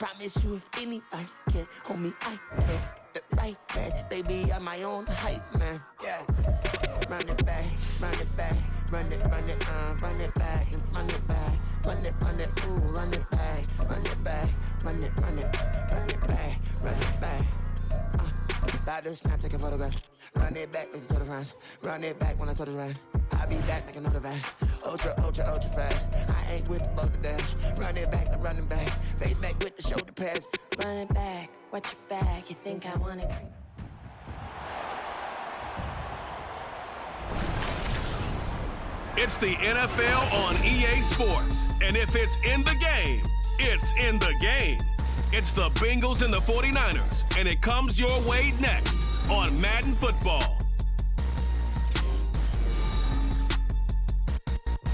promise you if anybody can hold me, I can. The right back, baby, I'm my own hype, man. Yeah. Run it back, run it back, run it back, and run it back, run it, ooh, run it back, run it back, run it back, run it back. About to snap, take a photograph. Run it back, make it to the friends. Run it back when I told it right. I'll be back, make another back. Ultra fast. I ain't with the boat to dash. Run it back, running back. Face back with the shoulder pads. Run it back, watch your back. You think I want it? It's the NFL on EA Sports. And if it's in the game, it's in the game. It's the Bengals and the 49ers, and it comes your way next on Madden Football.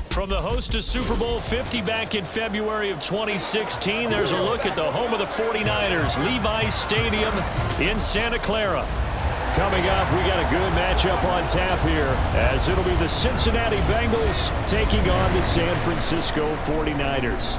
From the host to Super Bowl 50 back in February of 2016, there's a look at the home of the 49ers, Levi's Stadium in Santa Clara. Coming up, we got a good matchup on tap here, as it'll be the Cincinnati Bengals taking on the San Francisco 49ers.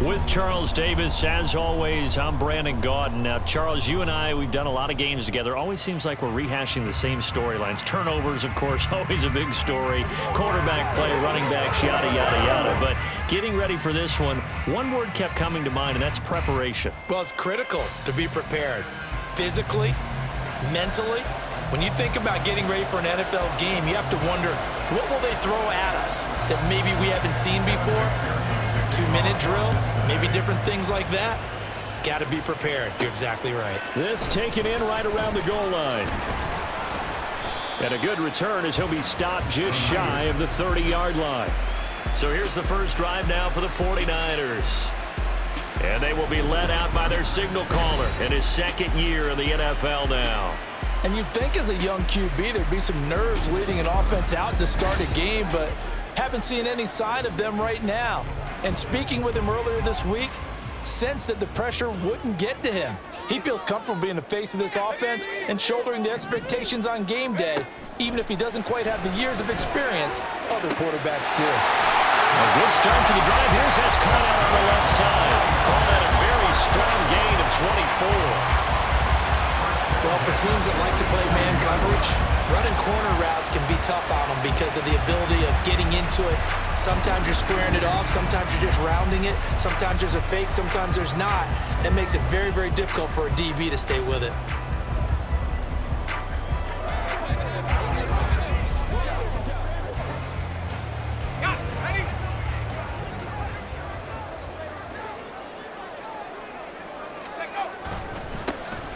With Charles Davis, as always, I'm Brandon Gaudin. Now, Charles, you and I, we've done a lot of games together. Always seems like we're rehashing the same storylines. Turnovers, of course, always a big story. Quarterback play, running backs, yada, yada, yada. But getting ready for this one word kept coming to mind, and that's preparation. Well, it's critical to be prepared. Physically, mentally. When you think about getting ready for an NFL game, you have to wonder, what will they throw at us that maybe we haven't seen before? 2-minute drill, maybe different things like that. Got to be prepared. You're exactly right. This taken in right around the goal line. And a good return as he'll be stopped just shy of the 30-yard line. So here's the first drive now for the 49ers. And they will be led out by their signal caller in his second year in the NFL now. And you'd think as a young QB there'd be some nerves leading an offense out to start a game, but haven't seen any sign of them right now. And speaking with him earlier this week, sensed that the pressure wouldn't get to him. He feels comfortable being the face of this offense and shouldering the expectations on game day, even if he doesn't quite have the years of experience other quarterbacks do. A good start to the drive. Here's that's caught out on the left side. Call that a very strong gain of 24. Well, for teams that like to play man coverage, running corner routes can be tough on them because of the ability of getting into it. Sometimes you're squaring it off. Sometimes you're just rounding it. Sometimes there's a fake. Sometimes there's not. It makes it very, very difficult for a DB to stay with it.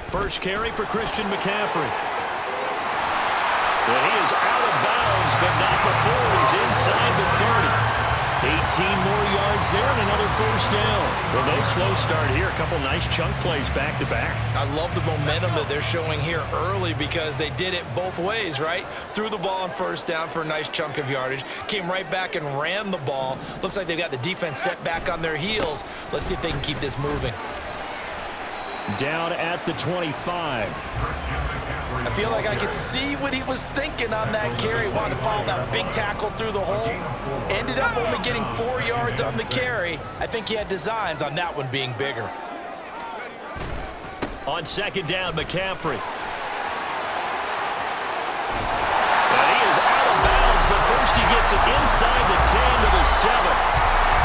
First carry for Christian McCaffrey. Well, he is out of bounds, but not before he's inside the 30. 18 more yards there and another first down. Well, no slow start here. A couple nice chunk plays back-to-back. I love the momentum that they're showing here early because they did it both ways, right? Threw the ball on first down for a nice chunk of yardage. Came right back and ran the ball. Looks like they've got the defense set back on their heels. Let's see if they can keep this moving. Down at the 25. I feel like I could see what he was thinking on that carry. Wanted to follow that big tackle through the hole. Ended up only getting 4 yards on the carry. I think he had designs on that one being bigger. On second down, McCaffrey. And he is out of bounds, but first he gets it inside the 10 to the 7.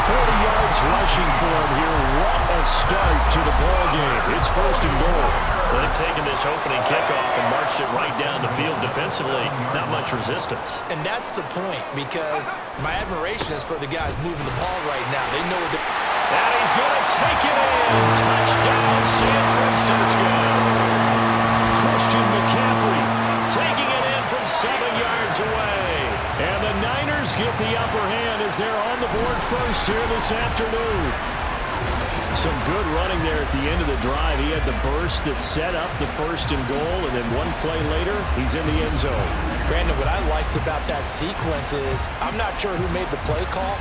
40 yards rushing for him here. What a start to the ball game. It's first and goal. Well, they've taken this opening kickoff and marched it right down the field defensively. Not much resistance. And that's the point, because my admiration is for the guys moving the ball right now. They know that. And he's going to take it in. Touchdown, San Francisco. Christian McCaffrey taking it in from 7 yards away. And the Niners get the upper hand as they're on the board first here this afternoon. Some good running there at the end of the drive. He had the burst that set up the first and goal, and then one play later, he's in the end zone. Brandon, what I liked about that sequence is, I'm not sure who made the play call,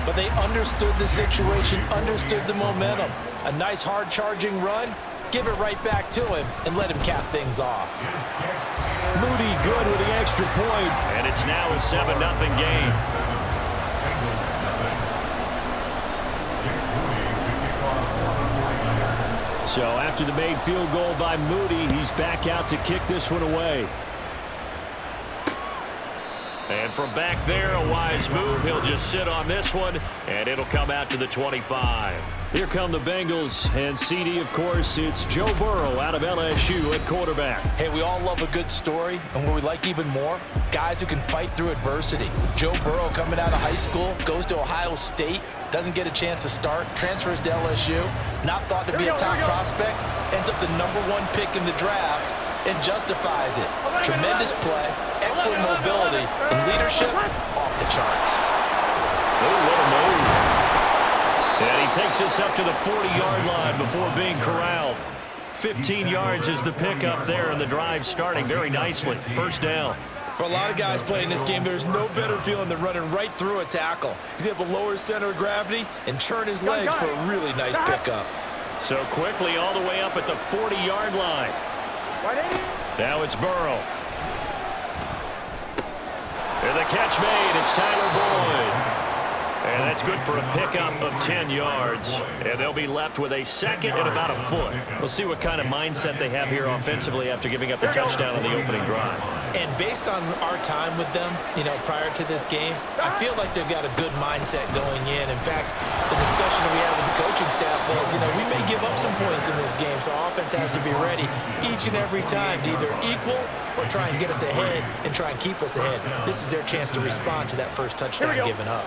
but they understood the situation, understood the momentum. A nice hard-charging run, give it right back to him, and let him cap things off. Moody good with the extra point, and it's now a 7-0 game. So after the made field goal by Moody, he's back out to kick this one away. And from back there, a wise move. He'll just sit on this one, and it'll come out to the 25. Here come the Bengals, and CD, of course, it's Joe Burrow out of LSU at quarterback. Hey, we all love a good story, and what we like even more, guys who can fight through adversity. Joe Burrow coming out of high school, goes to Ohio State, doesn't get a chance to start, transfers to LSU, not thought to be a top prospect, ends up the #1 pick in the draft, and justifies it. Tremendous play, excellent mobility, and leadership off the charts. Oh, what a move. And he takes us up to the 40-yard line before being corralled. 15 yards is the pickup there, and the drive starting very nicely. First down. For a lot of guys playing this game, there's no better feeling than running right through a tackle. He's able to lower his center of gravity and churn his legs for a really nice pickup. So quickly all the way up at the 40-yard line. Now it's Burrow. And the catch made. It's Tyler Boyd. And that's good for a pickup of 10 yards. And they'll be left with a second and about a foot. We'll see what kind of mindset they have here offensively after giving up the touchdown on the opening drive. And based on our time with them, prior to this game, I feel like they've got a good mindset going in. In fact, the discussion that we had with the coaching staff was, we may give up some points in this game, so offense has to be ready each and every time to either equal or try and get us ahead and try and keep us ahead. This is their chance to respond to that first touchdown given up.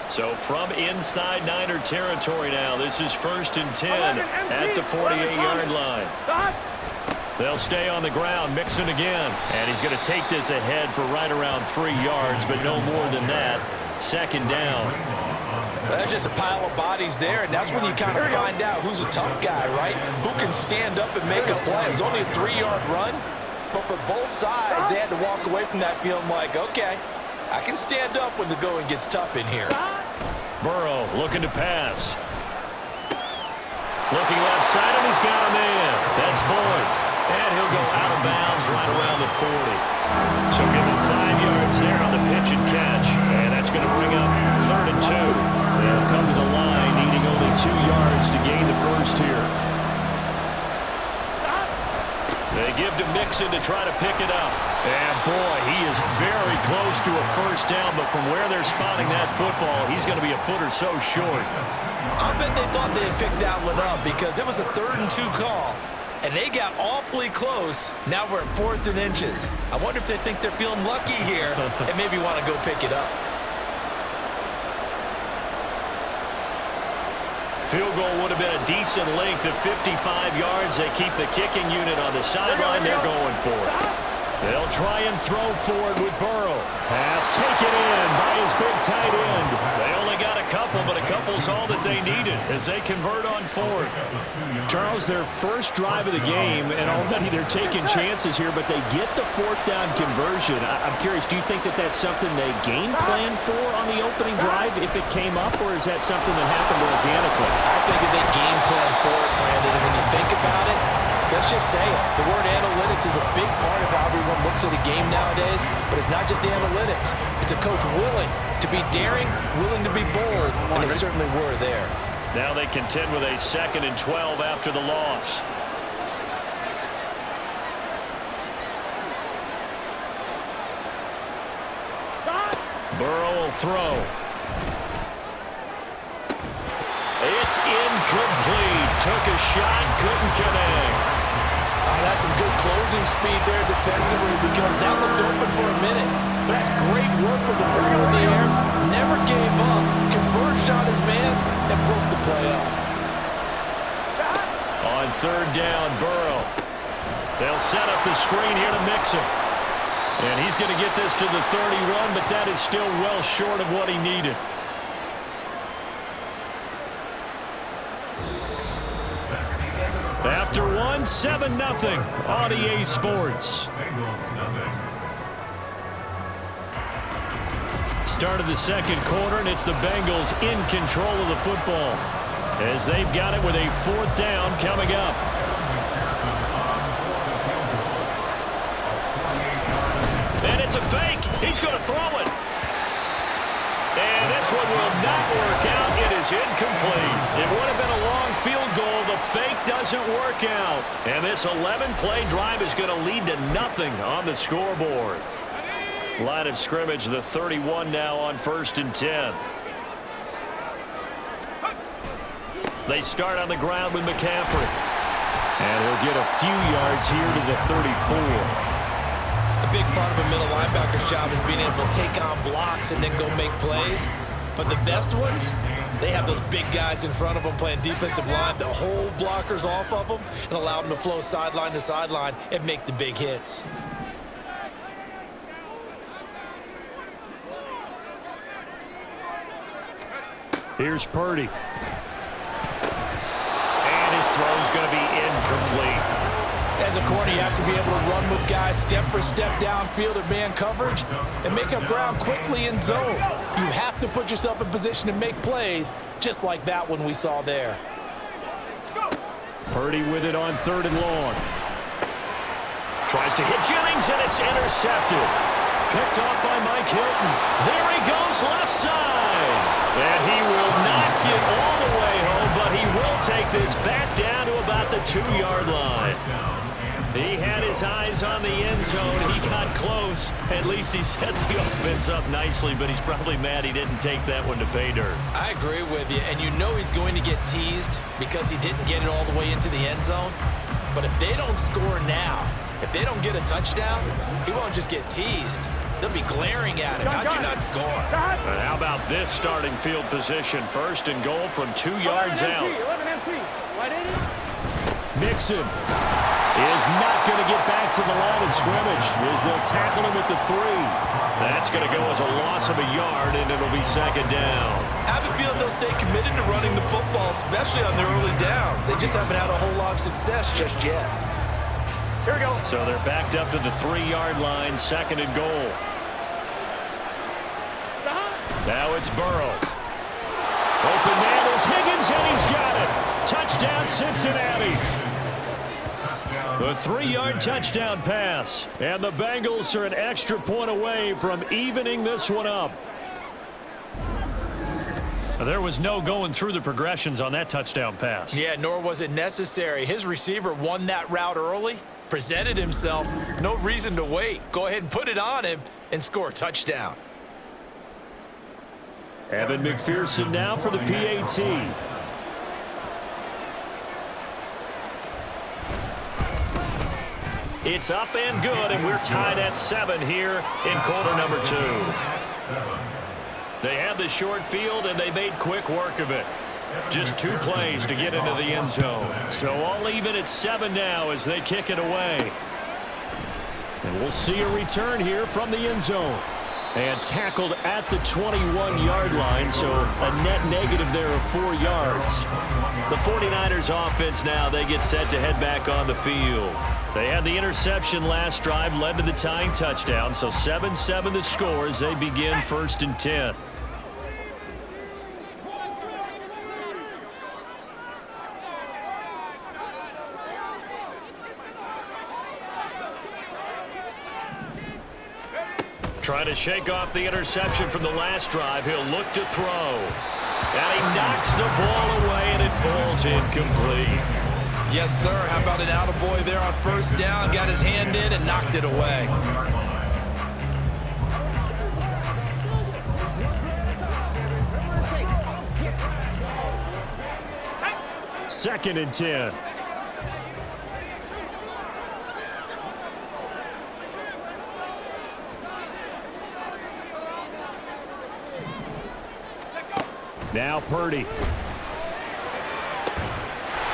So from inside Niner territory now, this is 1st and 10 at the 48-yard line. They'll stay on the ground, Mixon again. And he's going to take this ahead for right around 3 yards, but no more than that. Second down. Well, there's just a pile of bodies there, and that's when you kind of find out who's a tough guy, right? Who can stand up and make a play. It was only a 3-yard run, but for both sides, they had to walk away from that feeling like, okay, I can stand up when the going gets tough in here. Burrow looking to pass. Looking left side, and he's got a man. That's Boyd. And he'll go out of bounds right around the 40. So give him 5 yards there on the pitch and catch. And that's going to bring up 3rd and 2. They'll come to the line, needing only 2 yards to gain the first here. They give to Mixon to try to pick it up. And, boy, he is very close to a first down, but from where they're spotting that football, he's going to be a foot or so short. I bet they thought they had picked that one up because it was a 3rd and 2 call, and they got awfully close. Now we're at 4th and inches. I wonder if they think they're feeling lucky here and maybe want to go pick it up. Field goal would have been a decent length at 55 yards. They keep the kicking unit on the sideline. They're going for it. They'll try and throw forward with Burrow. Pass taken in by his big tight end. They only got a couple, but a couple's all that they needed as they convert on 4th. Charles, their first drive of the game, and already they're taking chances here, but they get the 4th down conversion. I'm curious, do you think that that's something they game plan for on the opening drive if it came up, or is that something that happened organically? I think that they game plan for it, Brandon, and when you think about it, let's just say it. The word analytics is a big part of how everyone looks at a game nowadays, but it's not just the analytics. It's a coach willing to be daring, willing to be bold, and they certainly were there. Now they contend with a 2nd and 12 after the loss. Burrow will throw. It's incomplete. Took a shot, couldn't connect. That's some good closing speed there defensively because that looked open for a minute. But that's great work with the ball in the air. Never gave up, converged on his man, and broke the play up. On 3rd down, Burrow. They'll set up the screen here to Mixon. And he's going to get this to the 31, but that is still well short of what he needed. After one, 7-0 on EA Sports. Start of the 2nd quarter, and it's the Bengals in control of the football as they've got it with a 4th down coming up. And it's a fake. He's going to throw it. And this one will not work out. It is incomplete. It would have been a long field goal the fake doesn't work out. And this 11-play drive is going to lead to nothing on the scoreboard. Line of scrimmage, the 31 now on 1st and 10. They start on the ground with McCaffrey. And he'll get a few yards here to the 34. A big part of a middle linebacker's job is being able to take on blocks and then go make plays. But the best ones, they have those big guys in front of them playing defensive line that hold blockers off of them and allow them to flow sideline to sideline and make the big hits. Here's Purdy. And his throw's going to be incomplete. As a corner, you have to be able to run with guys step for step downfield at man coverage and make up ground quickly in zone. You have to put yourself in position to make plays, just like that one we saw there. Purdy with it on 3rd and long. Tries to hit Jennings, and it's intercepted. Picked off by Mike Hilton. There he goes, left side. And he will not get all the way home, but he will take this back down to about the 2-yard line. He had his eyes on the end zone. He got close. At least he set the offense up nicely, but he's probably mad he didn't take that one to pay dirt. I agree with you, and you know he's going to get teased because he didn't get it all the way into the end zone. But if they don't score now, if they don't get a touchdown, he won't just get teased. They'll be glaring at him. How'd you not score? And how about this starting field position? 1st and goal from 2 yards out. Mixon is not going to get back to the line of scrimmage as they'll tackle him at the 3. That's going to go as a loss of a yard, and it'll be 2nd down. I have a feeling they'll stay committed to running the football, especially on their early downs. They just haven't had a whole lot of success just yet. Here we go. So they're backed up to the 3-yard line, 2nd and goal. Now it's Burrow. Open man is Higgins, and he's got it. Touchdown, Cincinnati. A 3-yard touchdown pass. And the Bengals are an extra point away from evening this one up. There was no going through the progressions on that touchdown pass. Yeah, nor was it necessary. His receiver won that route early, presented himself. No reason to wait. Go ahead and put it on him and score a touchdown. Evan McPherson now for the PAT. It's up and good, and we're tied at 7 here in quarter number 2. They had the short field, and they made quick work of it. Just 2 plays to get into the end zone. So all even at 7 now as they kick it away. And we'll see a return here from the end zone. And tackled at the 21-yard line, so a net negative there of 4 yards. The 49ers offense now, they get set to head back on the field. They had the interception last drive, led to the tying touchdown, so 7-7 the score as they begin 1st and 10. Trying to shake off the interception from the last drive. He'll look to throw. And he knocks the ball away, and it falls incomplete. Yes, sir. How about an attaboy there on 1st down? Got his hand in and knocked it away. 2nd and 10. Now Purdy.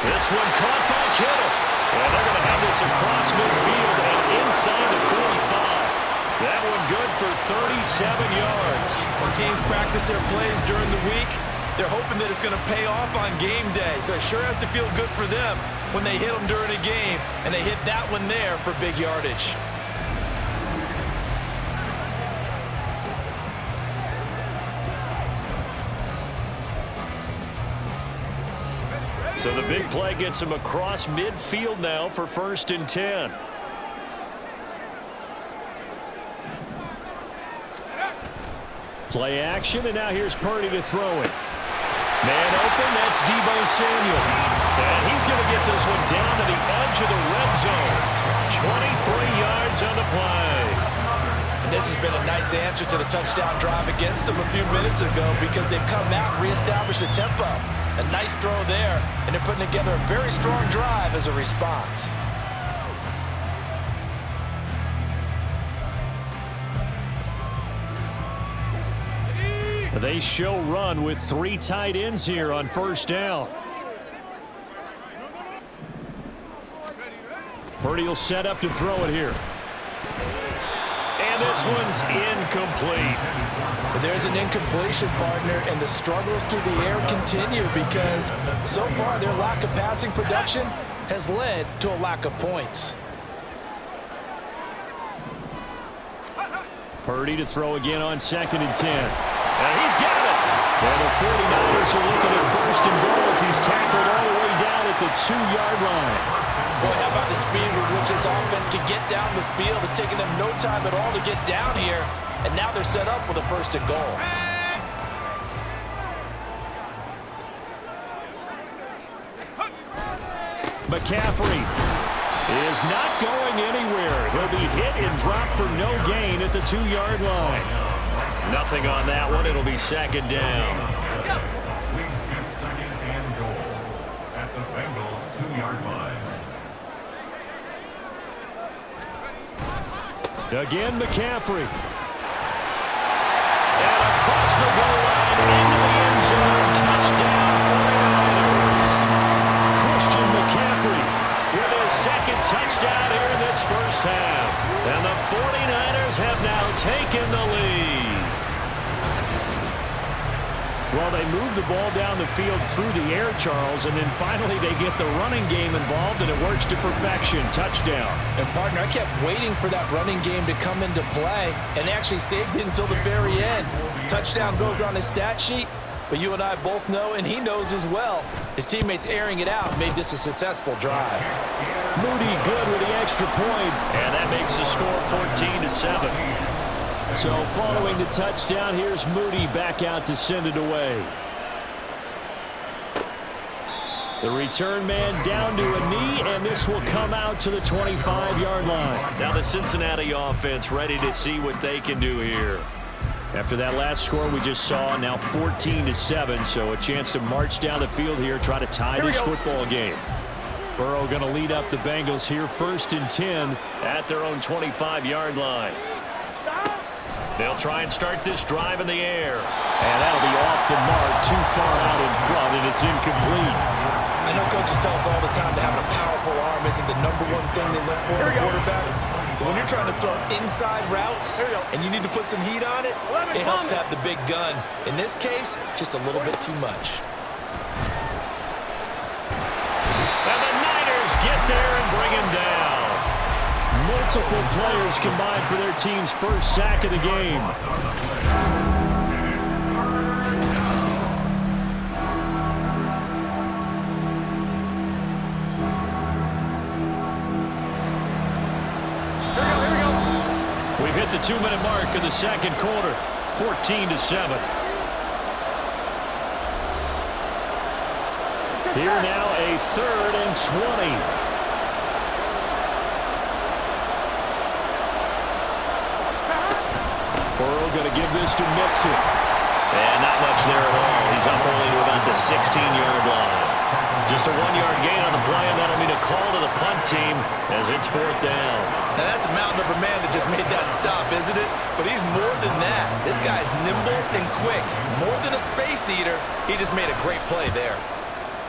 This one caught by Kittle. And they're going to have this across midfield and inside the 45. That one good for 37 yards. When teams practice their plays during the week, they're hoping that it's going to pay off on game day. So it sure has to feel good for them when they hit them during a game, and they hit that one there for big yardage. So the big play gets him across midfield now for 1st and 10. Play action, and now here's Purdy to throw it. Man open, that's Deebo Samuel. And he's going to get this one down to the edge of the red zone. 23 yards on the play. And this has been a nice answer to the touchdown drive against them a few minutes ago because they've come out and reestablished the tempo. A nice throw there, and they're putting together a very strong drive as a response. They show run with 3 tight ends here on first down. Purdy will set up to throw it here. And this one's incomplete. But there's an incompletion, partner, and the struggles through the air continue because so far their lack of passing production has led to a lack of points. Purdy to throw again on 2nd and 10. And he's got it. And the 49ers are looking at 1st and goal as he's tackled all the way down at the 2-yard line. Boy, how about the speed with which this offense can get down the field? It's taken them no time at all to get down here, and now they're set up with a 1st and goal. McCaffrey is not going anywhere. He'll be hit and dropped for no gain at the 2-yard line. Nothing on that one. It'll be 2nd down. Leads to 2nd and goal at the Bengals 2-yard line. Again, McCaffrey. And across the goal line into the end zone. Touchdown, 49ers. Christian McCaffrey with his 2nd touchdown here in this first half. And the 49ers have now taken the lead. Well, they move the ball down the field through the air, Charles, and then finally they get the running game involved, and it works to perfection. Touchdown. And, partner, I kept waiting for that running game to come into play, and they actually saved it until the very end. Touchdown goes on his stat sheet, but you and I both know, and he knows as well, his teammates airing it out made this a successful drive. Moody good with the extra point, and that makes the score 14-7. So following the touchdown, here's Moody back out to send it away. The return man down to a knee, and this will come out to the 25-yard line. Now the Cincinnati offense ready to see what they can do here. After that last score we just saw, now 14-7, so a chance to march down the field here, try to tie this football game. Burrow going to lead up the Bengals here, 1st and 10 at their own 25-yard line. They'll try and start this drive in the air. And that'll be off the mark, too far out in front, and it's incomplete. I know coaches tell us all the time that having a powerful arm isn't the #1 thing they look for in a quarterback. But when you're trying to throw inside routes and you need to put some heat on it, it helps have the big gun. In this case, just a little bit too much. And the Niners get there and bring him down. Multiple players combined for their team's first sack of the game. We've hit the 2-minute mark in the second quarter, 14-7. Here now a 3rd and 20. Burrow going to give this to Mixon. And not much there at all. He's up only to about the 16-yard line. Just a 1-yard gain on the play, and that'll mean a call to the punt team as it's 4th down. Now that's a mountain of a man that just made that stop, isn't it? But he's more than that. This guy's nimble and quick. More than a space eater. He just made a great play there.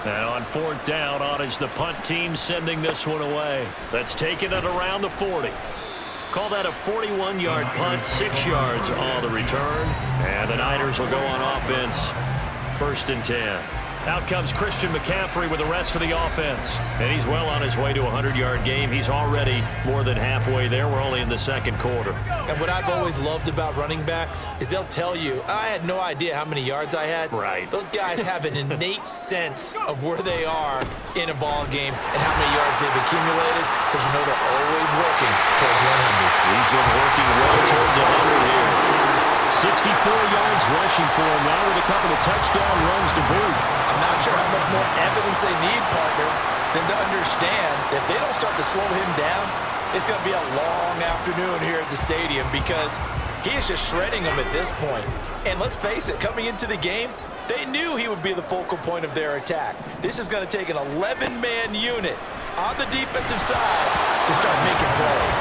Now on 4th down, on is the punt team sending this one away. That's taken at around the 40. Call that a 41-yard punt, 6 yards on the return. And the Niners will go on offense, 1st and 10. Out comes Christian McCaffrey with the rest of the offense. And he's well on his way to a 100-yard game. He's already more than halfway there. We're only in the second quarter. And what I've always loved about running backs is they'll tell you, I had no idea how many yards I had. Right. Those guys have an innate sense of where they are in a ball game and how many yards they've accumulated, because you know they're always working towards 100. He's been working well towards 100 here. 64 yards rushing for him now with a couple of touchdown runs to boot. I'm not sure how much more evidence they need, partner, than to understand that if they don't start to slow him down, it's going to be a long afternoon here at the stadium because he is just shredding them at this point. And let's face it, coming into the game, they knew he would be the focal point of their attack. This is going to take an 11-man unit on the defensive side to start making plays.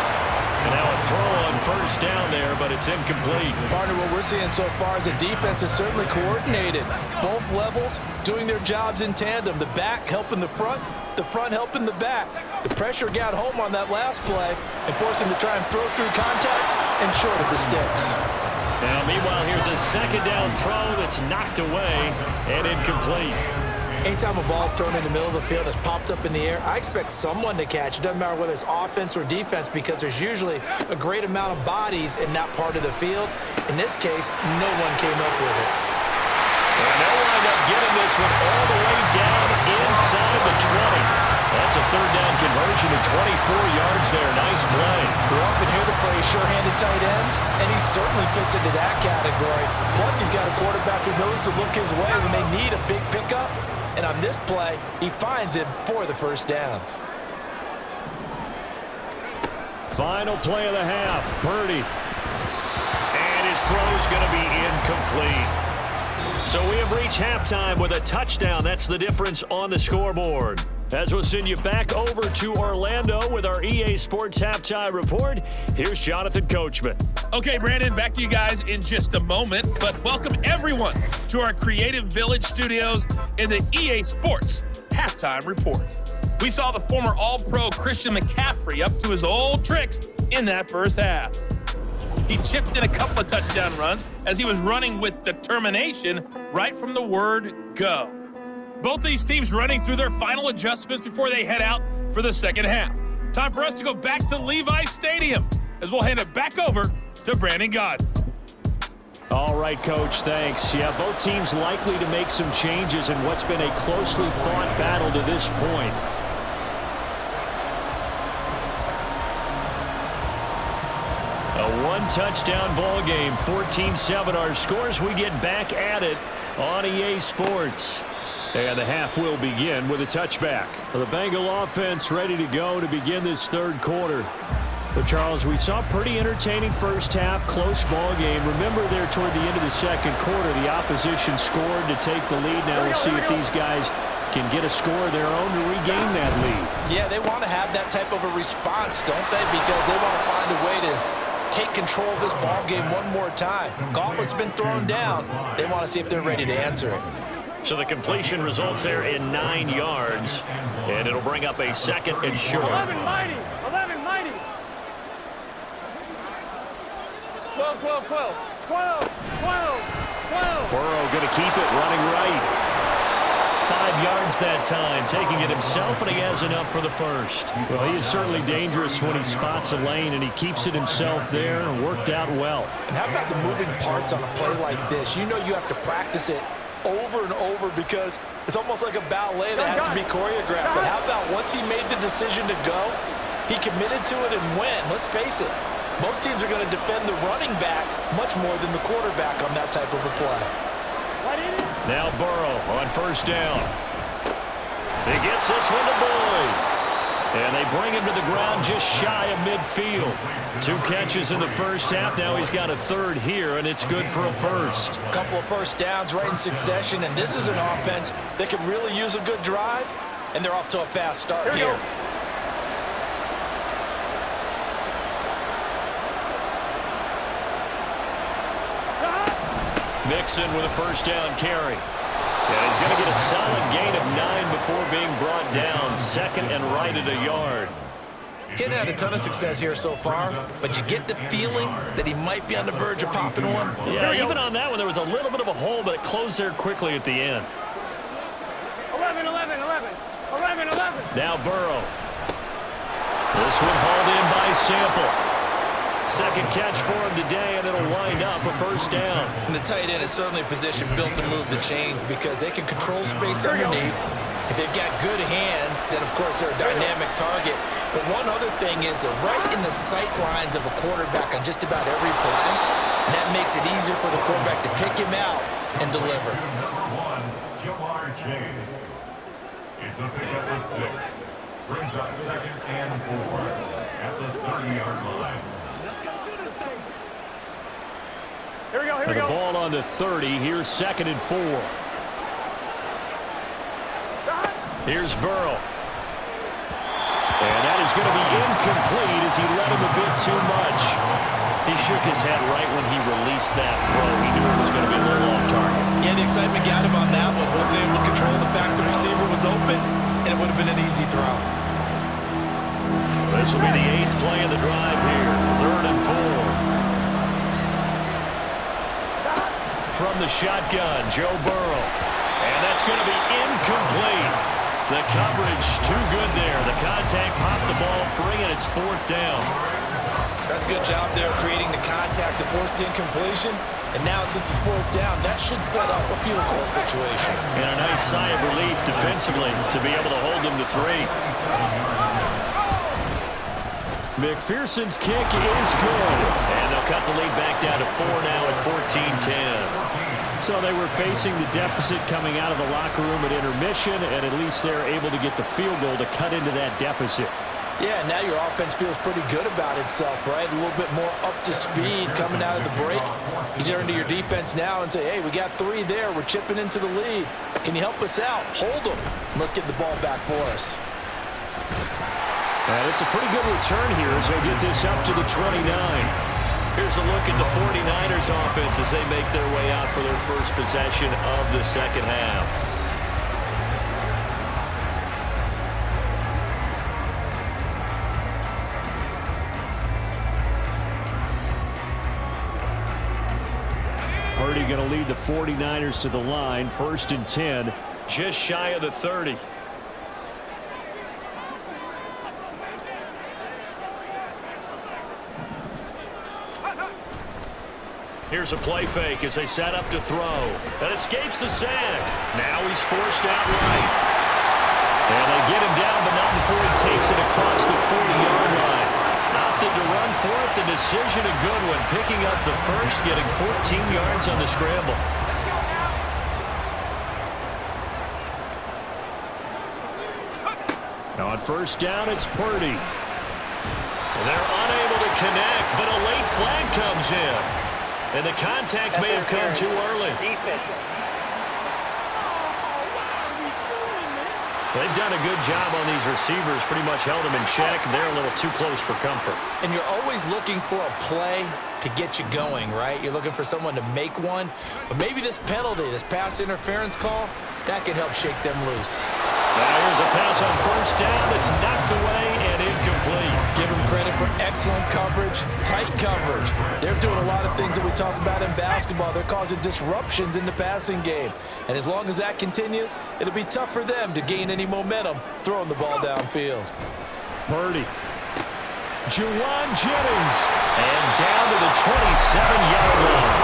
And now a throw on first down there, but it's incomplete. Partner, what we're seeing so far is a defense that's certainly coordinated. Both levels doing their jobs in tandem. The back helping the front helping the back. The pressure got home on that last play and forced him to try and throw through contact and short of the sticks. Now, meanwhile, here's a second down throw that's knocked away and incomplete. Anytime a ball's thrown in the middle of the field and it's popped up in the air, I expect someone to catch. It doesn't matter whether it's offense or defense because there's usually a great amount of bodies in that part of the field. In this case, no one came up with it. And they'll wind up getting this one all the way down inside the 20. That's a third down conversion of 24 yards there. Nice play. We often hear the phrase sure-handed tight ends, and he certainly fits into that category. Plus, he's got a quarterback who knows to look his way when they need a big pickup. And on this play, he finds him for the first down. Final play of the half, Purdy. And his throw's going to be incomplete. So we have reached halftime with a touchdown. That's the difference on the scoreboard. As we'll send you back over to Orlando with our EA Sports Halftime Report, here's Jonathan Coachman. Okay, Brandon, back to you guys in just a moment, but welcome everyone to our Creative Village studios in the EA Sports Halftime Report. We saw the former All-Pro Christian McCaffrey up to his old tricks in that first half. He chipped in a couple of touchdown runs as he was running with determination right from the word go. Both these teams running through their final adjustments before they head out for the second half. Time for us to go back to Levi's Stadium as we'll hand it back over to Brandon Godden. All right, Coach, thanks. Yeah, both teams likely to make some changes in what's been a closely fought battle to this point. A one-touchdown ball game, 14-7 our scores. We get back at it on EA Sports. And the half will begin with a touchback. The Bengal offense ready to go to begin this third quarter. But, Charles, we saw a pretty entertaining first half, close ball game. Remember there toward the end of the second quarter, the opposition scored to take the lead. Now we'll see if these guys can get a score of their own to regain that lead. Yeah, they want to have that type of a response, don't they? Because they want to find a way to take control of this ball game one more time. Gauntlet's been thrown down. They want to see if they're ready to answer it. So the completion results there in 9 yards, and it'll bring up a second and short. 11 mighty. 12. Burrow going to keep it running right. 5 yards that time, taking it himself, and he has enough for the first. Well, he is certainly dangerous when he spots a lane, and he keeps it himself there, and worked out well. And how about the moving parts on a play like this? You know you have to practice it over and over because it's almost like a ballet that has to be choreographed. But how about once he made the decision to go, he committed to it and went. Let's face it, most teams are going to defend the running back much more than the quarterback on that type of a play. Now Burrow on first down. He gets this one to Boyd. And they bring him to the ground just shy of midfield. 2 catches in the first half. Now he's got a third here, and it's good for a first. A couple of first downs right in succession, and this is an offense that can really use a good drive, and they're off to a fast start here. Mixon with a first down carry. And he's going to get a solid gain of 9 before being brought down. Second and right at a yard. Getting had a ton of success here so far, but you get the feeling that he might be on the verge of popping one. Yeah, even on that one, there was a little bit of a hole, but it closed there quickly at the end. 11. Now Burrow. This one hauled in by Sample. Second catch for him today, and it'll wind up a first down. And the tight end is certainly a position built to move the chains because they can control space underneath. If they've got good hands, then, of course, they're a dynamic target. But one other thing is they're right in the sight lines of a quarterback on just about every play. And that makes it easier for the quarterback to pick him out and deliver. Number 1, Jamar Chase. It's a pickup of 6. Brings up 2nd and 4 at the 30-yard line. Here we go, here we The go. ball on the 30. Here's 2nd and 4. Here's Burrow. And that is going to be incomplete as he led him a bit too much. He shook his head right when he released that throw. He knew it was going to be a little off target. Yeah, the excitement got him on that one. Wasn't able to control the fact the receiver was open, and it would have been an easy throw. This will be the 8th play of the drive here. 3rd and 4. From the shotgun, Joe Burrow. And that's going to be incomplete. The coverage too good there. The contact popped the ball free, and it's 4th down. That's a good job there creating the contact to force the incompletion. And now since it's 4th down, that should set up a field goal situation. And a nice sigh of relief defensively to be able to hold them to 3. McPherson's kick is good. And they'll cut the lead back down to 4 now at 14-10. So they were facing the deficit coming out of the locker room at intermission, and at least they're able to get the field goal to cut into that deficit. Yeah, now your offense feels pretty good about itself, right? A little bit more up to speed coming out of the break. You turn to your defense now and say, hey, we got 3 there. We're chipping into the lead. Can you help us out? Hold them. Let's get the ball back for us. And it's a pretty good return here as they'll get this up to the 29. Here's a look at the 49ers offense as they make their way out for their first possession of the second half. Purdy going to lead the 49ers to the line. 1st and 10, just shy of the 30. Here's a play fake as they set up to throw. That escapes the sack. Now he's forced out right. And they get him down, but not before he takes it across the 40-yard line. Opted to run for it. The decision a good one. Picking up the first, getting 14 yards on the scramble. Now on 1st down, it's Purdy. They're unable to connect, but a late flag comes in. And the contact may have come too early. They've done a good job on these receivers, pretty much held them in check. They're a little too close for comfort. And you're always looking for a play to get you going, right? You're looking for someone to make one. But maybe this penalty, this pass interference call, that can help shake them loose. Now here's a pass on 1st down. It's knocked away and incomplete. Give them credit for excellent coverage, tight coverage. They're doing a lot of things that we talk about in basketball. They're causing disruptions in the passing game. And as long as that continues, it'll be tough for them to gain any momentum throwing the ball downfield. Purdy. Juwan Jennings. And down to the 27-yard line.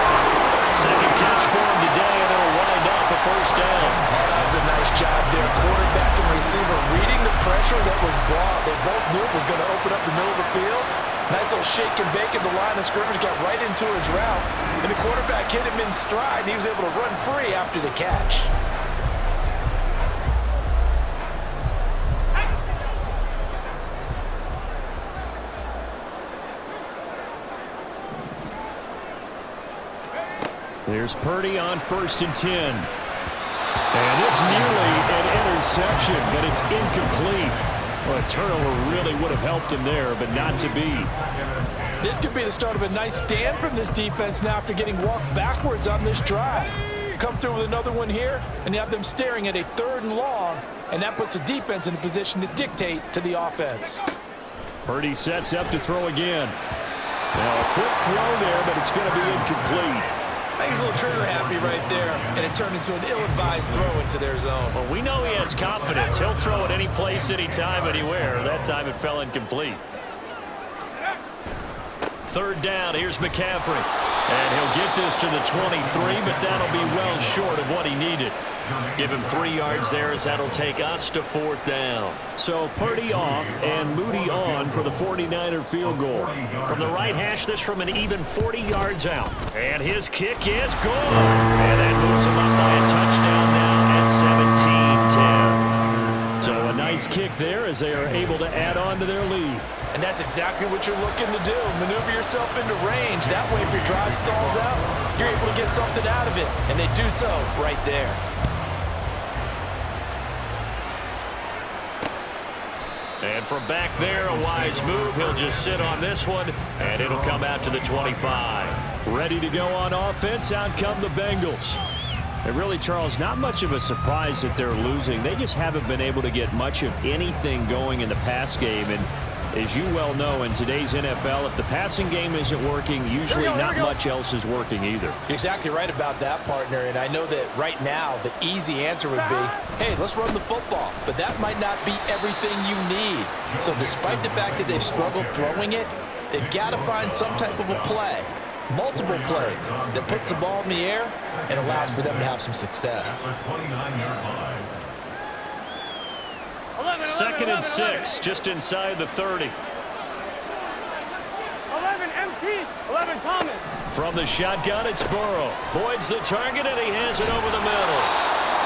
Second catch for him today, and it'll wind up a 1st down. That was a nice job there. Quarterback and receiver reading the pressure that was brought. They both knew it was going to open up the middle of the field. Nice little shake and bake in the line of scrimmage, got right into his route. And the quarterback hit him in stride, and he was able to run free after the catch. There's Purdy on 1st and 10. And it's nearly an interception, but it's incomplete. Well, a turnover really would have helped him there, but not to be. This could be the start of a nice stand from this defense now after getting walked backwards on this drive. Come through with another one here, and you have them staring at a 3rd and long, and that puts the defense in a position to dictate to the offense. Purdy sets up to throw again. Now a quick throw there, but it's going to be incomplete. I think he's a little trigger happy right there, and it turned into an ill-advised throw into their zone. Well, we know he has confidence. He'll throw it any place, anytime, anywhere. That time it fell incomplete. 3rd down, here's McCaffrey. And he'll get this to the 23, but that'll be well short of what he needed. Give him 3 yards there as that'll take us to 4th down. So Purdy off and Moody on for the 49er field goal. From the right hash, this from an even 40 yards out. And his kick is good. And that moves him up by a touchdown now at 17-10. So a nice kick there as they are able to add on to their lead. And that's exactly what you're looking to do. Maneuver yourself into range. That way, if your drive stalls out, you're able to get something out of it. And they do so right there. And from back there, a wise move. He'll just sit on this one, and it'll come out to the 25. Ready to go on offense. Out come the Bengals. And really, Charles, not much of a surprise that they're losing. They just haven't been able to get much of anything going in the pass game. And as you well know, in today's NFL, if the passing game isn't working, usually not much else is working either. You're exactly right about that, partner. And I know that right now, the easy answer would be, hey, let's run the football. But that might not be everything you need. So despite the fact that they've struggled throwing it, they've got to find some type of a play, multiple plays, that puts the ball in the air and allows for them to have some success. 2nd and 6, just inside the 30. 11 MT, 11 Thomas. From the shotgun, it's Burrow. Boyd's the target, and he has it over the middle.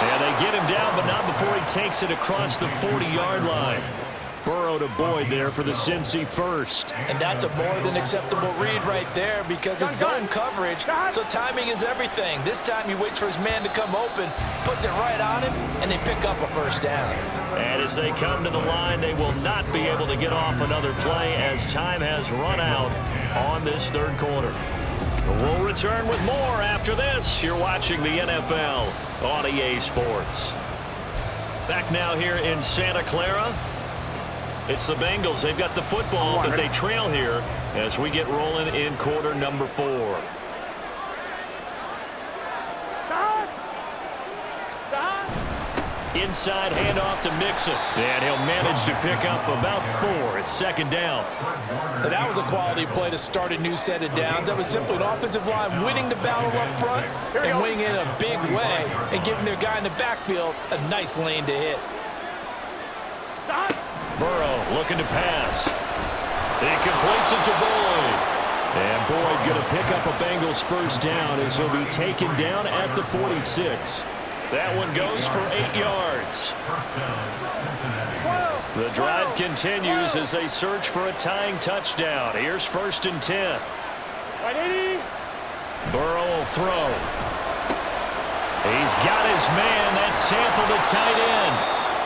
And they get him down, but not before he takes it across the 40-yard line. Burrow to Boyd there for the Cincy first. And that's a more than acceptable read right there because it's zone coverage, so timing is everything. This time he waits for his man to come open, puts it right on him, and they pick up a first down. And as they come to the line, they will not be able to get off another play as time has run out on this 3rd quarter. We'll return with more after this. You're watching the NFL on EA Sports. Back now here in Santa Clara. It's the Bengals. They've got the football, but they trail here as we get rolling in quarter number 4. Inside handoff to Mixon. And he'll manage to pick up about 4. It's 2nd down. And that was a quality play to start a new set of downs. That was simply an offensive line winning the battle up front and winning in a big way and giving their guy in the backfield a nice lane to hit. Burrow looking to pass. He completes it to Boyd. And Boyd going to pick up a Bengals first down as he'll be taken down at the 46. That one goes for 8 yards. The drive continues as they search for a tying touchdown. Here's 1st and 10. Burrow will throw. He's got his man. That's Sample, the tight end.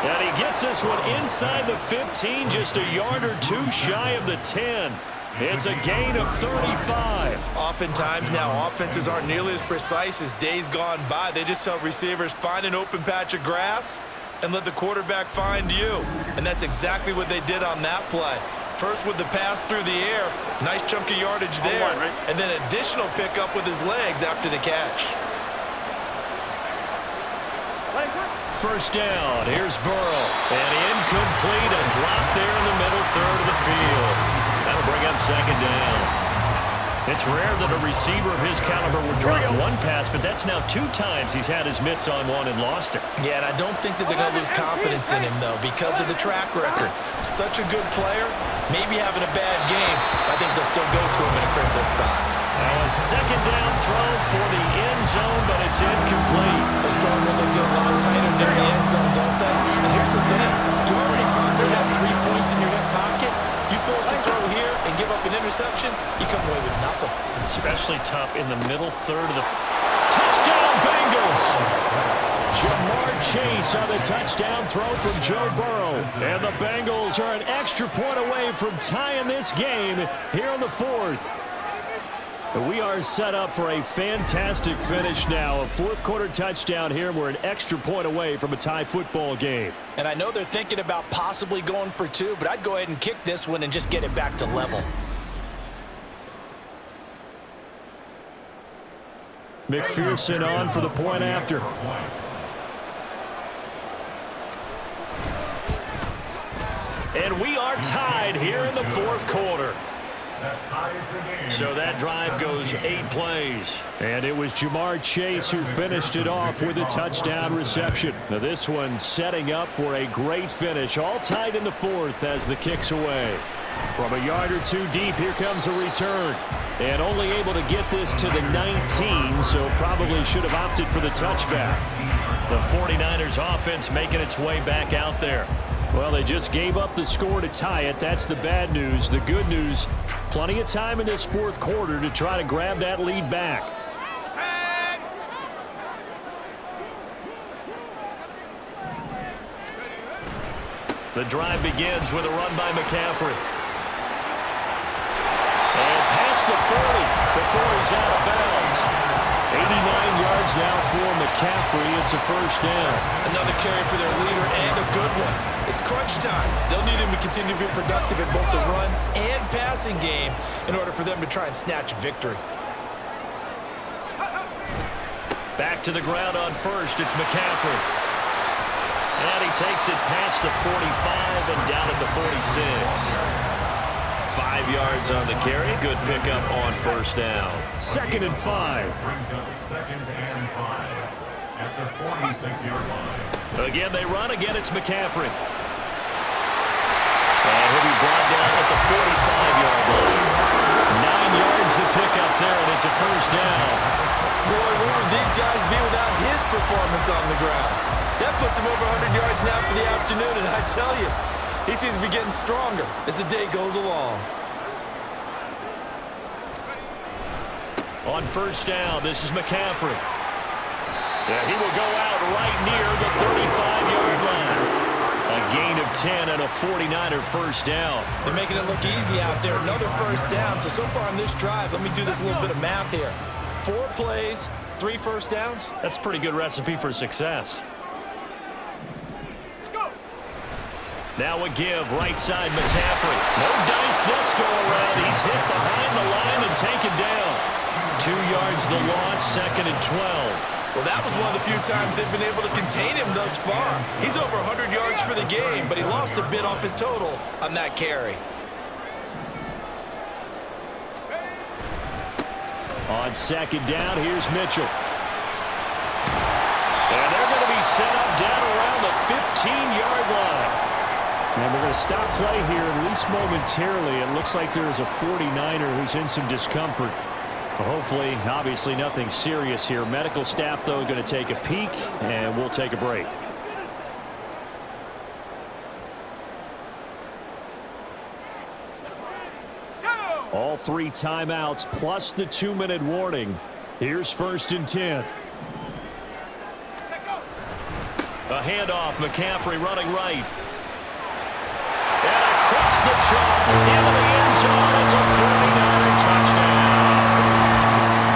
And he gets this one inside the 15, just a yard or 2 shy of the 10. It's a gain of 35. Oftentimes now, offenses aren't nearly as precise as days gone by. They just tell receivers, find an open patch of grass and let the quarterback find you. And that's exactly what they did on that play. First with the pass through the air, nice chunk of yardage there, and then additional pickup with his legs after the catch. First down, here's Burrow, and incomplete, a drop there in the middle third of the field. That'll bring up 2nd down. It's rare that a receiver of his caliber would drop one pass, but that's now 2 times he's had his mitts on one and lost it. Yeah, and I don't think that they're going to lose confidence in him, though, because of the track record. Such a good player, maybe having a bad game, I think they'll still go to him in a critical spot. Now a 2nd down throw for the end zone, but it's incomplete. Those strong windows get a lot tighter near the end zone, don't they? And here's the thing. You already probably have 3 points in your hip pocket. You force a throw here and give up an interception, you come away with nothing. Especially tough in the middle third of the... Touchdown, Bengals! Jamar Chase on the touchdown throw from Joe Burrow. And the Bengals are an extra point away from tying this game here in the 4th. We are set up for a fantastic finish now. A 4th quarter touchdown here. We're an extra point away from a tie football game. And I know they're thinking about possibly going for 2, but I'd go ahead and kick this one and just get it back to level. McPherson on for the point after. And we are tied here in the 4th quarter. That ties the game. So that drive goes 8 plays. And it was Jamar Chase who finished it off with a touchdown reception. Now this one setting up for a great finish. All tied in the fourth as the kick's away. From a yard or two deep, here comes a return. And only able to get this to the 19, so probably should have opted for the touchback. The 49ers offense making its way back out there. Well, they just gave up the score to tie it. That's the bad news. The good news, plenty of time in this fourth quarter to try to grab that lead back. The drive begins with a run by McCaffrey. And past the 40 before he's out of bounds. 89 yards now for McCaffrey. It's a first down. Another carry for their leader and a good one. It's crunch time. They'll need him to continue to be productive in both the run and passing game in order for them to try and snatch victory. Back to the ground on first. It's McCaffrey. And he takes it past the 45 and down at the 46. 5 yards on the carry. Good pickup on first down. 2nd and 5. Brings up 2nd and 5 at the 46-yard line. Again, they run. Again, it's McCaffrey. And he'll be brought down at the 45-yard line. 9 yards to pick up there, and it's a first down. Boy, where would these guys be without his performance on the ground? That puts him over 100 yards now for the afternoon, and I tell you, he seems to be getting stronger as the day goes along. On first down, this is McCaffrey. Yeah, he will go out right near the 35-yard line. A gain of 10 and a 49er first down. They're making it look easy out there. Another first down. So far on this drive, let me do this little bit of math here. 4 plays, 3 first downs. That's a pretty good recipe for success. Now a give, right side McCaffrey. No dice this go around. He's hit behind the line and taken down. 2 yards the loss, 2nd and 12. Well, that was one of the few times they've been able to contain him thus far. He's over 100 yards for the game, but he lost a bit off his total on that carry. On 2nd down, here's Mitchell. And they're going to be set up down around the 15-yard line. And we're going to stop play here, at least momentarily. It looks like there is a 49er who's in some discomfort. Hopefully, obviously nothing serious here. Medical staff, though, going to take a peek, and we'll take a break. All 3 timeouts plus the 2-minute warning. Here's 1st and 10. A handoff, McCaffrey running right. And across the chalk into the end zone. It's a 49er touchdown.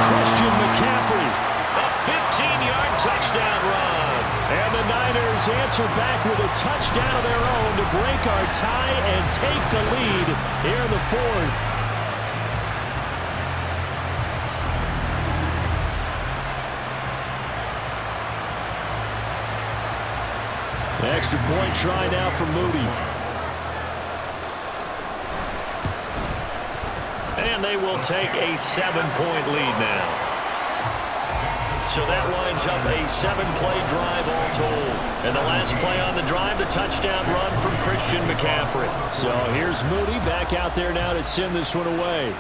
Christian McCaffrey, a 15-yard touchdown run. And the Niners answer back with a touchdown of their own to break our tie and take the lead here in the 4th. Extra point try now for Moody. And they will take a 7-point lead now. So that winds up a 7-play drive all told. And the last play on the drive, the touchdown run from Christian McCaffrey. So here's Moody back out there now to send this one away.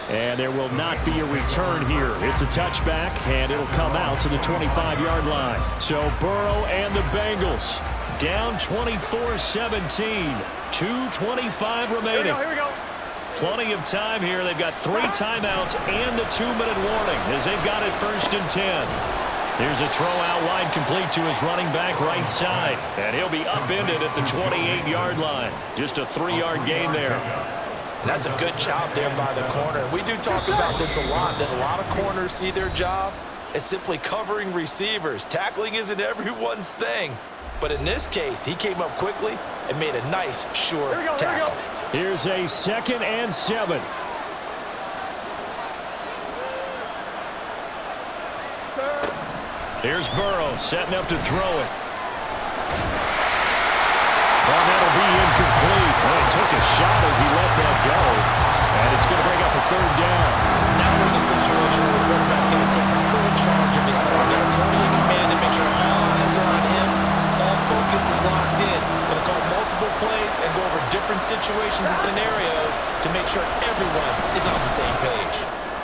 And there will not be a return here. It's a touchback, and it'll come out to the 25-yard line. So Burrow and the Bengals down 24-17. 2:25 remaining. Here we go. Plenty of time here. They've got 3 timeouts and the 2-minute warning as they've got it 1st and 10. Here's a throw out wide complete to his running back right side. And he'll be upended at the 28-yard line. Just a 3-yard gain there. That's a good job there by the corner. We do talk about this a lot, that a lot of corners see their job as simply covering receivers. Tackling isn't everyone's thing. But in this case, he came up quickly and made a nice, sure tackle. Here's a 2nd and 7. Here's Burrow setting up to throw it. Well, that'll be incomplete. Well, he took take a shot as he let that go. And it's going to bring up a third down. Now we're in the situation where the quarterback's going to take full charge of his head. Going to totally command and make sure all eyes are on him. All focus is locked in. Going to call multiple plays and go over different situations and scenarios to make sure everyone is on the same page.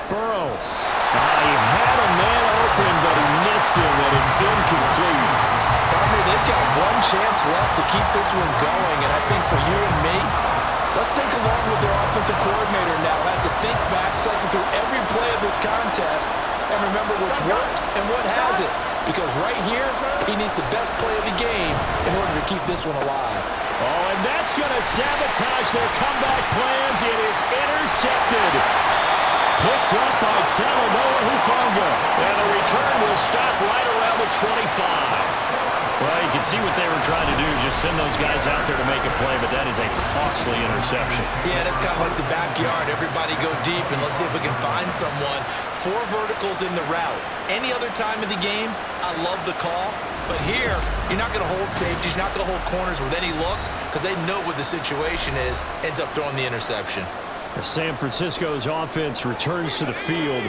Burrow. He had a man open, but he missed him, and it's incomplete. Farmer, they've got one chance left to keep this one going, and I think for you and me, let's think along with their offensive coordinator now. Has to think back, cycle through every play of this contest, and remember what's worked and what hasn't. Because right here, he needs the best play of the game in order to keep this one alive. Oh, and that's going to sabotage their comeback plans. It is intercepted. Picked up by Talanoa Hufanga. And the return will stop right around the 25. Well, you can see what they were trying to do, just send those guys out there to make a play, but that is a costly interception. Yeah, that's kind of like the backyard. Everybody go deep, and let's see if we can find someone. 4 verticals in the route. Any other time of the game, I love the call. But here, you're not going to hold safeties, you're not going to hold corners with any looks, because they know what the situation is, ends up throwing the interception. San Francisco's offense returns to the field.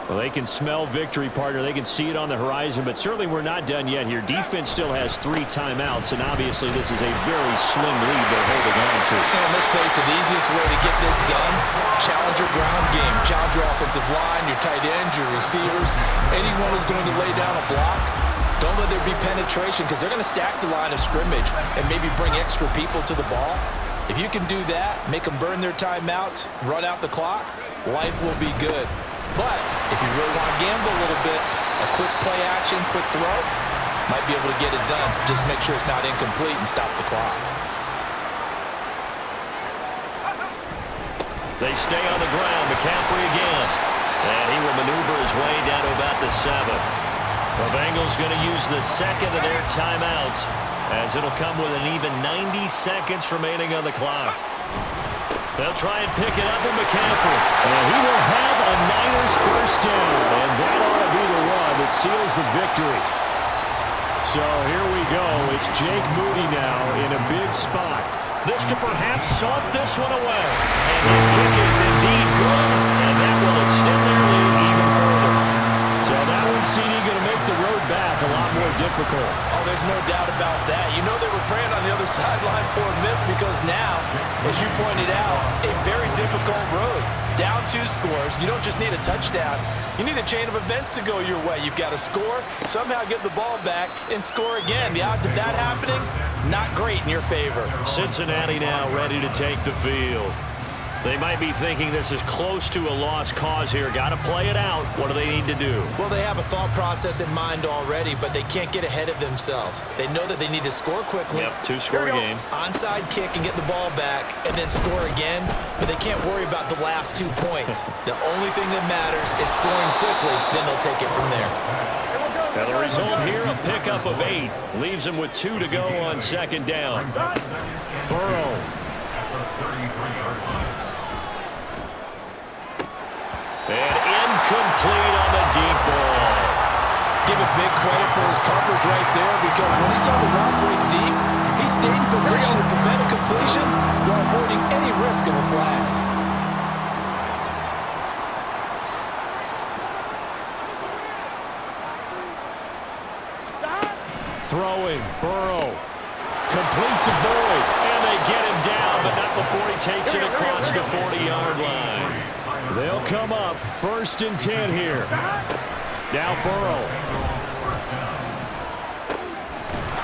Well, they can smell victory, partner. They can see it on the horizon, but certainly we're not done yet here. Defense still has 3 timeouts, and obviously this is a very slim lead they're holding on to. And let's face it, the easiest way to get this done, challenge your ground game. Challenge your offensive line, your tight ends, your receivers, anyone who's going to lay down a block. Don't let there be penetration, because they're going to stack the line of scrimmage and maybe bring extra people to the ball. If you can do that, make them burn their timeouts, run out the clock, life will be good. But if you really want to gamble a little bit, a quick play action, quick throw, might be able to get it done. Just make sure it's not incomplete and stop the clock. They stay on the ground. McCaffrey again. And he will maneuver his way down to about the 7. The Bengals going to use the second of their timeouts, as it'll come with an even 90 seconds remaining on the clock. They'll try and pick it up with McCaffrey. And he will have a Niners first down. And that ought to be the run that seals the victory. So here we go. It's Jake Moody now in a big spot. This to perhaps salt this one away. And his kick is indeed good. And that will extend their lead even further. So that one, CD, going to make the road back a lot more difficult. Oh, there's no doubt about that. You know they were praying on the other sideline for a miss, because now, as you pointed out, a very difficult road. Down 2 scores. You don't just need a touchdown. You need a chain of events to go your way. You've got to score, somehow get the ball back, and score again. The odds of that happening, not great in your favor. Cincinnati now ready to take the field. They might be thinking this is close to a lost cause here. Got to play it out. What do they need to do? Well, they have a thought process in mind already, but they can't get ahead of themselves. They know that they need to score quickly. Yep, 2-score game. Onside kick and get the ball back, and then score again. But they can't worry about the last 2 points. The only thing that matters is scoring quickly. Then they'll take it from there. Now the result here, a pickup of 8. Leaves them with 2 to go on second down. Burrow. And incomplete on the deep ball. Give it big credit for his coverage right there, because when he saw the route break deep, he stayed in position to prevent a completion while avoiding any risk of a flag. Throwing, Burrow. Complete to Boyd. And they get him down, but not before he takes it across the 40-yard line. They'll come up 1st and 10 here. Now Burrow.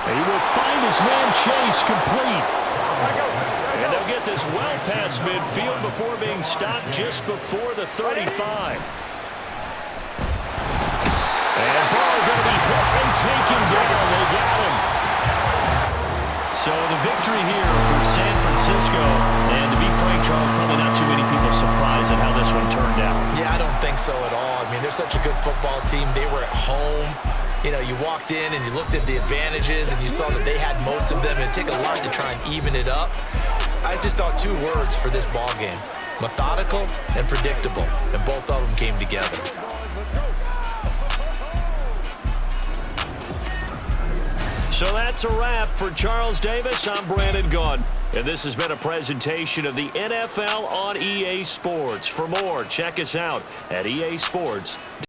He will find his man Chase complete. And they'll get this well past midfield before being stopped just before the 35. And Burrow going to be hit and taken down. They got him. So the victory here for San Francisco. And to be frank, Charles, probably not too many people surprised at how this one turned out. Yeah, I don't think so at all. I mean, they're such a good football team. They were at home. You know, you walked in and you looked at the advantages and you saw that they had most of them. It'd take a lot to try and even it up. I just thought 2 words for this ball game: methodical and predictable. And both of them came together. So that's a wrap for Charles Davis. I'm Brandon Gaudin. And this has been a presentation of the NFL on EA Sports. For more, check us out at EA Sports.